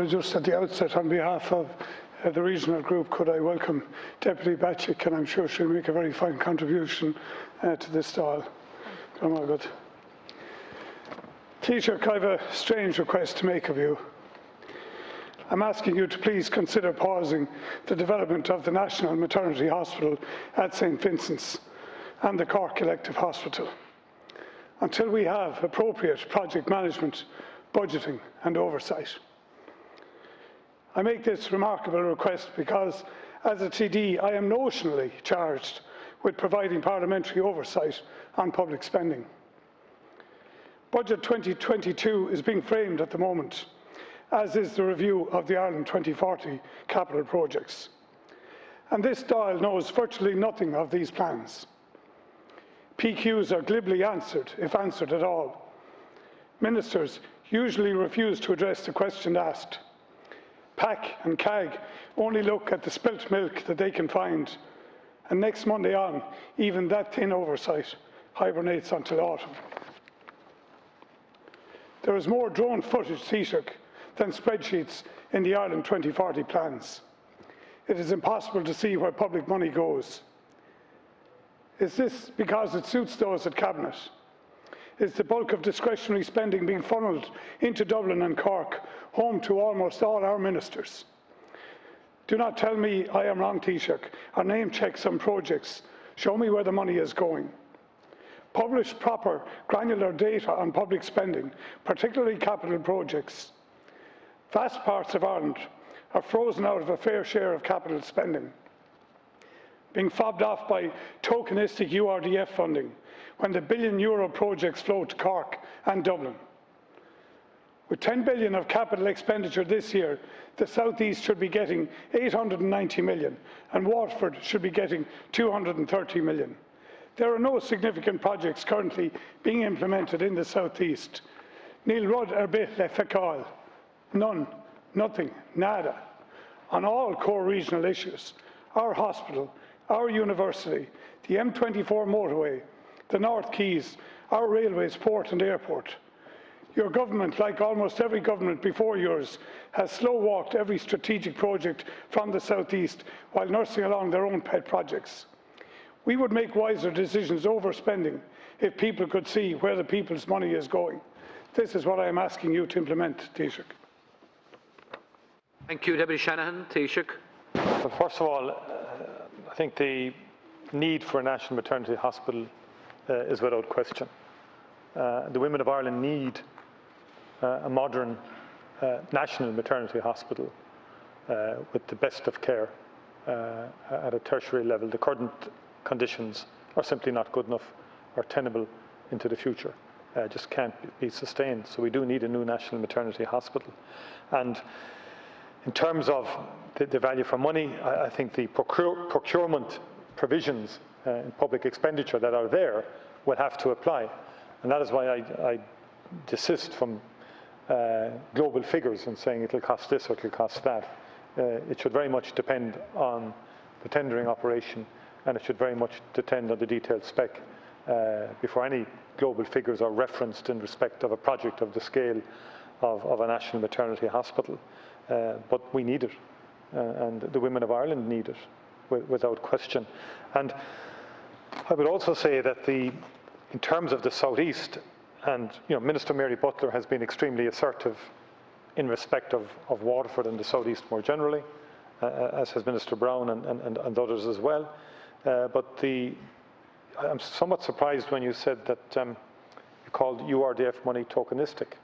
Just at the outset, on behalf of the regional group, could I welcome Deputy Batchik, and I'm sure she'll make a very fine contribution to this Dáil. Taoiseach, I have a strange request to make of you. I'm asking you to please consider pausing the development of the National Maternity Hospital at St Vincent's and the Cork Elective Hospital until we have appropriate project management, budgeting and oversight. I make this remarkable request because, as a TD, I am notionally charged with providing parliamentary oversight on public spending. Budget 2022 is being framed at the moment, as is the review of the Ireland 2040 capital projects. And this Dáil knows virtually nothing of these plans. PQs are glibly answered, if answered at all. Ministers usually refuse to address the question asked. PAC and CAG only look at the spilt milk that they can find, and next Monday on, even that thin oversight hibernates until autumn. There is more drone footage, Taoiseach, than spreadsheets in the Ireland 2040 plans. It is impossible to see where public money goes. Is this because it suits those at Cabinet? Is the bulk of discretionary spending being funnelled into Dublin and Cork, home to almost all our ministers? Do not tell me I am wrong, Taoiseach, or name check some projects. Show me where the money is going. Publish proper, granular data on public spending, particularly capital projects. Vast parts of Ireland are frozen out of a fair share of capital spending, being fobbed off by tokenistic URDF funding when the €1 billion projects flow to Cork and Dublin. With 10 billion of capital expenditure this year, the South East should be getting 890 million and Waterford should be getting 230 million. There are no significant projects currently being implemented in the South East. Níl rud ar bith le feicáil. None, nothing, nada. On all core regional issues, our hospital, our university, the M24 motorway, the North Quays, our railways, port and airport. Your government, like almost every government before yours, has slow-walked every strategic project from the South East while nursing along their own pet projects. We would make wiser decisions over spending if people could see where the people's money is going. This is what I am asking you to implement, Taoiseach. Thank you, Deputy Shanahan. Taoiseach. Well, first of all, I think the need for a national maternity hospital is without question. The women of Ireland need a modern national maternity hospital with the best of care at a tertiary level. The current conditions are simply not good enough or tenable into the future. Just can't be sustained. So we do need a new national maternity hospital. And in terms of the value for money, I think the procurement provisions in public expenditure that are there will have to apply. And that is why I desist from global figures and saying it will cost this or it will cost that. It should very much depend on the tendering operation, and it should very much depend on the detailed spec before any global figures are referenced in respect of a project of the scale of a national maternity hospital. But we need it, and the women of Ireland need it, without question. And I would also say that in terms of the South East, and Minister Mary Butler has been extremely assertive in respect of Waterford and the South East more generally, as has Minister Brown and others as well. But I'm somewhat surprised when you said that you called URDF money tokenistic.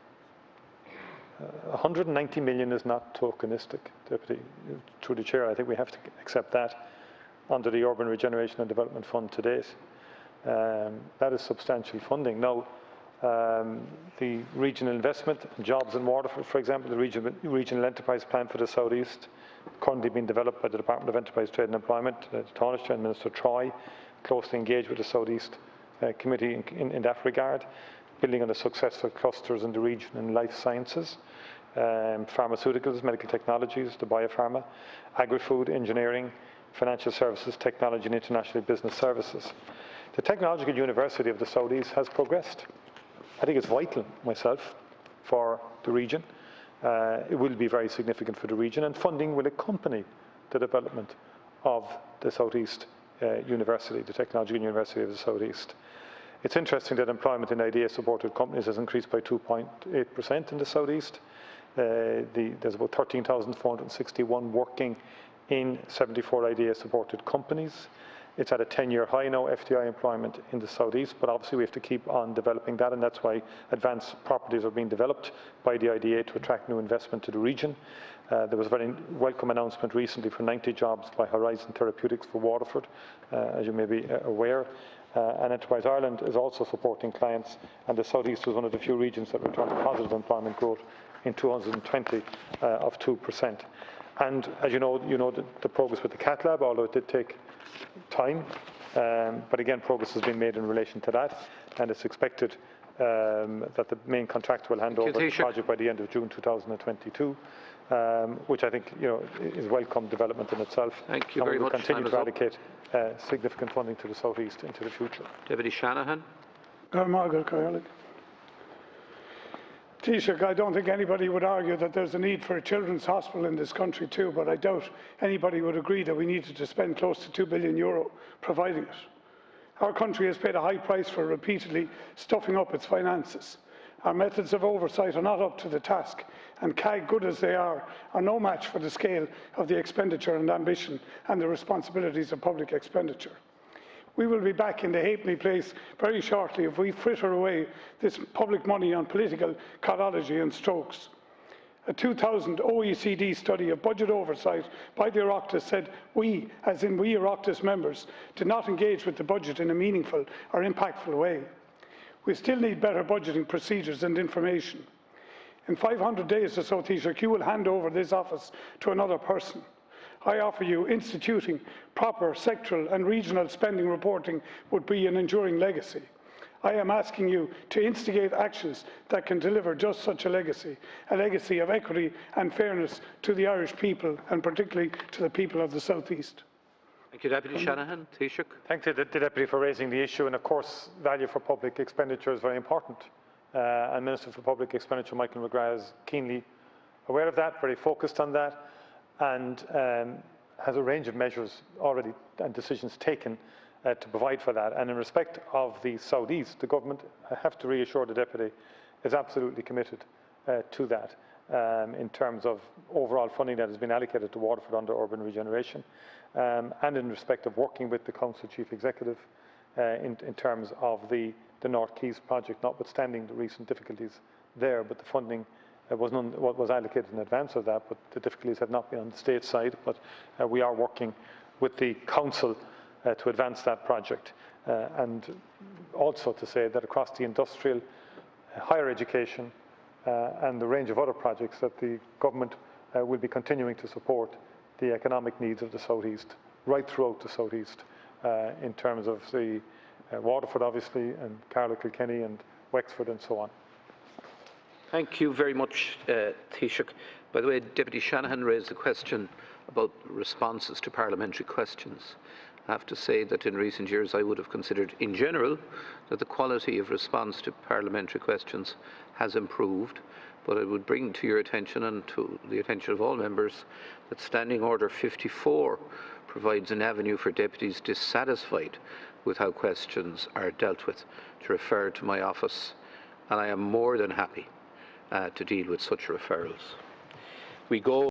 190 million is not tokenistic, Deputy. Through the Chair, I think we have to accept that under the Urban Regeneration and Development Fund to date. That is substantial funding. Now, the regional investment and jobs in Waterford, for example, the regional enterprise plan for the South East, currently being developed by the Department of Enterprise, Trade and Employment, the Taoiseach and Minister Troy, closely engaged with the South East Committee in that regard, building on the successful clusters in the region in life sciences, pharmaceuticals, medical technologies, the biopharma, agri-food, engineering, financial services, technology and international business services. The Technological University of the South East has progressed. I think it's vital, myself, for the region. It will be very significant for the region, and funding will accompany the development of the South East University, the Technological University of the South East. It's interesting that employment in IDA-supported companies has increased by 2.8% in the South East. There's about 13,461 working in 74 IDA-supported companies. It's at a 10-year high now, FDI employment in the South East, but obviously we have to keep on developing that, and that's why advanced properties are being developed by the IDA to attract new investment to the region. There was a very welcome announcement recently for 90 jobs by Horizon Therapeutics for Waterford, as you may be aware. And Enterprise Ireland is also supporting clients, and the South East was one of the few regions that returned positive employment growth in 2020 of 2%. And as you know the progress with the Cat Lab, although it did take time, but again progress has been made in relation to that, and it's expected that the main contractor will hand over the project by the end of June 2022, which I think is welcome development in itself. Thank you very much. We will continue to allocate significant funding to the South East into the future. Deputy Shanahan. Taoiseach, I don't think anybody would argue that there's a need for a children's hospital in this country too, but I doubt anybody would agree that we needed to spend close to €2 billion providing it. Our country has paid a high price for repeatedly stuffing up its finances. Our methods of oversight are not up to the task, and CAG, good as they are no match for the scale of the expenditure and ambition and the responsibilities of public expenditure. We will be back in the halfpenny place very shortly if we fritter away this public money on political cardiology and strokes. A 2000 OECD study of budget oversight by the Oireachtas said we, as in we Oireachtas members, did not engage with the budget in a meaningful or impactful way. We still need better budgeting procedures and information. In 500 days or so, Taoiseach, you will hand over this office to another person. I offer you instituting proper sectoral and regional spending reporting would be an enduring legacy. I am asking you to instigate actions that can deliver just such a legacy of equity and fairness to the Irish people, and particularly to the people of the South East. Thank you, Deputy Shanahan. Taoiseach. Thank you, the Deputy, for raising the issue, and of course value for public expenditure is very important. And Minister for Public Expenditure Michael McGrath is keenly aware of that, very focused on that, and has a range of measures already and decisions taken to provide for that. And in respect of the South East, the government, I have to reassure the Deputy, is absolutely committed to that in terms of overall funding that has been allocated to Waterford under urban regeneration, and in respect of working with the Council Chief Executive in terms of the North Quays project, notwithstanding the recent difficulties there, but the funding was allocated in advance of that, but the difficulties have not been on the state side. But we are working with the Council to advance that project, and also to say that across the industrial, higher education and the range of other projects that the government will be continuing to support the economic needs of the South East, right throughout the South East, in terms of the Waterford obviously, and Carlow, Kilkenny and Wexford and so on. Thank you very much, Taoiseach. By the way, Deputy Shanahan raised a question about responses to parliamentary questions. I have to say that in recent years I would have considered, in general, that the quality of response to parliamentary questions has improved, but I would bring to your attention and to the attention of all members that Standing Order 54 provides an avenue for deputies dissatisfied with how questions are dealt with to refer to my office, and I am more than happy to deal with such referrals. We go